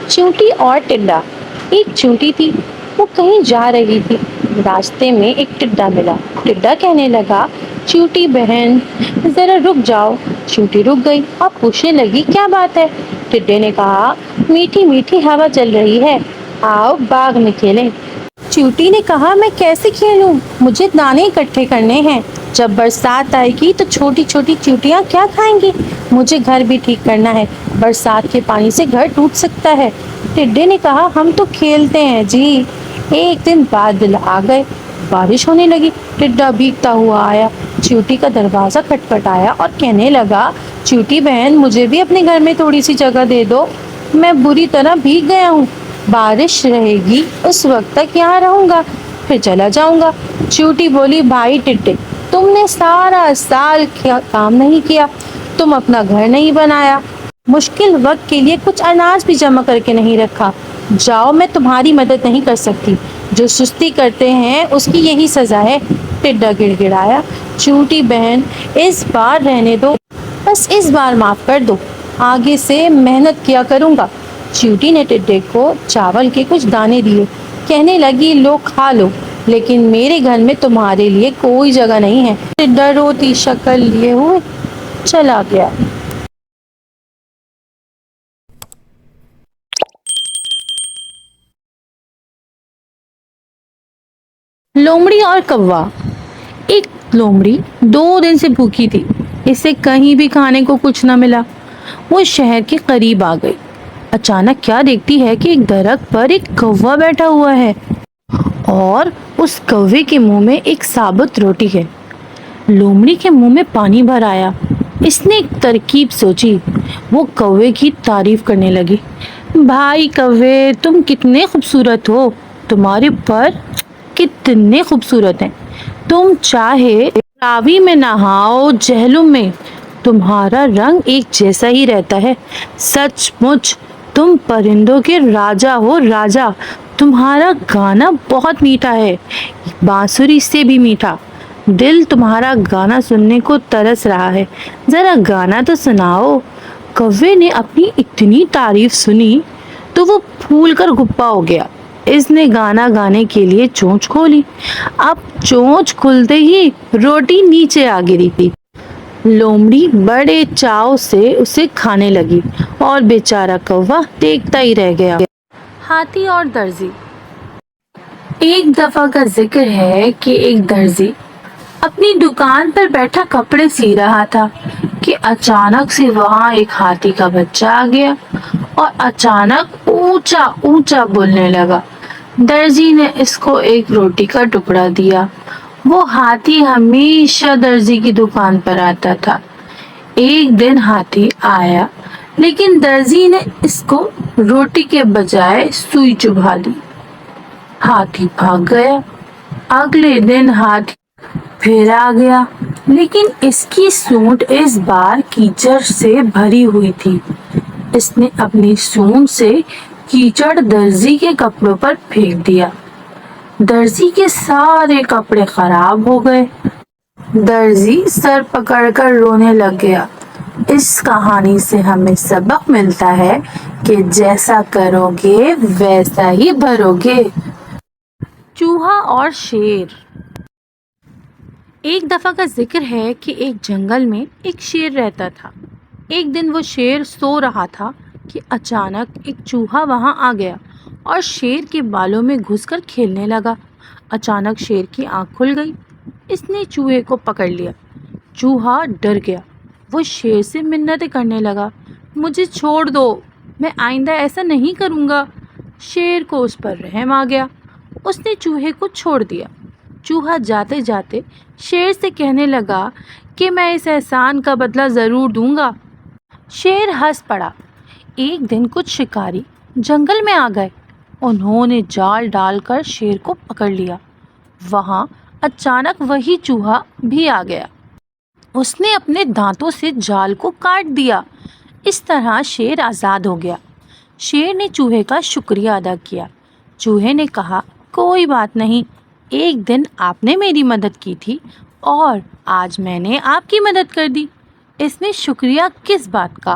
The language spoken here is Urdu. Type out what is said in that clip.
چیونٹی اور ٹڈا۔ ایک چیونٹی تھی، وہ کہیں جا رہی تھی۔ راستے میں ایک ٹڈا ملا۔ ٹڈا کہنے لگا، چیونٹی بہن ذرا رک جاؤ۔ چیونٹی رک گئی اور پوچھنے لگی، کیا بات ہے؟ ٹڈے نے کہا، میٹھی میٹھی ہوا چل رہی ہے، آؤ باغ میں کھیلیں۔ چیونٹی نے کہا، میں کیسے کھیلوں؟ مجھے دانے اکٹھے کرنے ہیں، جب برسات آئے گی تو چھوٹی چھوٹی چیونٹیاں کیا کھائیں گی؟ مجھے گھر بھی ٹھیک کرنا ہے، برسات کے پانی سے گھر ٹوٹ سکتا ہے۔ ٹڈے نے کہا، ہم تو کھیلتے ہیں جی۔ ایک دن بادل آ گئے، بارش ہونے لگی۔ ٹڈا بھیگتا ہوا آیا، چیونٹی کا دروازہ کھٹکھٹایا اور کہنے لگا، چیونٹی بہن مجھے بھی اپنے گھر میں تھوڑی سی جگہ دے دو، میں بری طرح بھیگ گیا ہوں، بارش رہے گی اس وقت تک یہاں رہوں گا، پھر چلا جاؤں گا۔ چیونٹی بولی، بھائی ٹڈے، تم نے سارا سال کام نہیں کیا، تم اپنا گھر نہیں بنایا، مشکل وقت کے لیے کچھ اناج بھی جمع کر کے نہیں رکھا، جاؤ میں تمہاری مدد نہیں کر سکتی، جو سستی کرتے ہیں اس کی یہی سزا ہے۔ ٹڈا گڑ گڑایا، چیونٹی بہن اس بار رہنے دو، بس اس بار معاف کر دو، آگے سے محنت کیا کروں گا۔ چیونٹی نے ٹڈے کو چاول کے کچھ دانے دیے، کہنے لگی، لو کھا لو، لیکن میرے گھر میں تمہارے لیے کوئی جگہ نہیں ہے۔ ٹڈا روتی شکل لیے ہوئے چلا گیا۔ لومڑی اور کوا۔ ایک لومڑی 2 دن سے بھوکی تھی، اسے کہیں بھی کھانے کو کچھ نہ ملا۔ وہ شہر کے قریب آ گئی، اچانک کیا دیکھتی ہے کہ ایک درخت پر ایک کوا بیٹھا ہوا ہے اور اس کوے کے منہ میں ایک ثابت روٹی ہے۔ لومڑی کے منہ میں پانی بھر آیا، اس نے ایک ترکیب سوچی، وہ کوے کی تعریف کرنے لگی، بھائی کوے تم کتنے خوبصورت ہو، تمہارے پر کتنے خوبصورت ہیں، تم چاہے راوی میں نہاؤ جہلم میں، تمہارا رنگ ایک جیسا ہی رہتا ہے، سچ مچ تم پرندوں کے راجا ہو راجا، تمہارا گانا بہت میٹھا ہے، بانسری سے بھی میٹھا، دل تمہارا گانا سننے کو ترس رہا ہے، ذرا گانا تو سناؤ۔ کوے نے اپنی اتنی تعریف سنی تو وہ پھول کر گپا ہو گیا، اس نے گانا گانے کے لیے چونچ کھولی، اب چونچ کھلتے ہی روٹی نیچے آ گری تھی۔ لومڑی بڑے چاؤ سے اسے کھانے لگی اور بیچارہ کوا دیکھتا ہی رہ گیا۔ ہاتھی اور درزی۔ ایک دفعہ کا ذکر ہے کہ ایک درزی اپنی دکان پر بیٹھا کپڑے سی رہا تھا کہ اچانک سے وہاں ایک ہاتھی کا بچہ آ گیا اور اچانک اونچا اونچا بولنے لگا۔ درزی نے اس کو ایک روٹی کا ٹکڑا دیا۔ وہ ہاتھی ہمیشہ درزی کی دکان پر آتا تھا۔ ایک دن ہاتھی آیا لیکن درزی نے اس کو روٹی کے بجائے سوئی چبھا دی۔ ہاتھی بھاگ گیا۔ اگلے دن ہاتھی پھر آ گیا لیکن اس کی سونڈ اس بار کیچڑ سے بھری ہوئی تھی۔ اس نے اپنی سونڈ سے کیچڑ درزی کے کپڑوں پر پھینک دیا۔ درزی کے سارے کپڑے خراب ہو گئے۔ درزی سر پکڑ کر رونے لگ گیا۔ اس کہانی سے ہمیں سبق ملتا ہے کہ جیسا کرو گے ویسا ہی بھرو گے۔ چوہا اور شیر۔ ایک دفعہ کا ذکر ہے کہ ایک جنگل میں ایک شیر رہتا تھا۔ ایک دن وہ شیر سو رہا تھا کہ اچانک ایک چوہا وہاں آ گیا اور شیر کے بالوں میں گھس کر کھیلنے لگا۔ اچانک شیر کی آنکھ کھل گئی، اس نے چوہے کو پکڑ لیا۔ چوہا ڈر گیا، وہ شیر سے منتیں کرنے لگا، مجھے چھوڑ دو، میں آئندہ ایسا نہیں کروں گا۔ شیر کو اس پر رحم آ گیا، اس نے چوہے کو چھوڑ دیا۔ چوہا جاتے جاتے شیر سے کہنے لگا کہ میں اس احسان کا بدلہ ضرور دوں گا۔ شیر ہنس پڑا۔ ایک دن کچھ شکاری جنگل میں آ گئے، انہوں نے جال ڈال کر شیر کو پکڑ لیا۔ وہاں اچانک وہی چوہا بھی آ گیا، اس نے اپنے دانتوں سے جال کو کاٹ دیا۔ اس طرح شیر آزاد ہو گیا۔ شیر نے چوہے کا شکریہ ادا کیا۔ چوہے نے کہا، کوئی بات نہیں، ایک دن آپ نے میری مدد کی تھی اور آج میں نے آپ کی مدد کر دی، اس میں شکریہ کس بات کا؟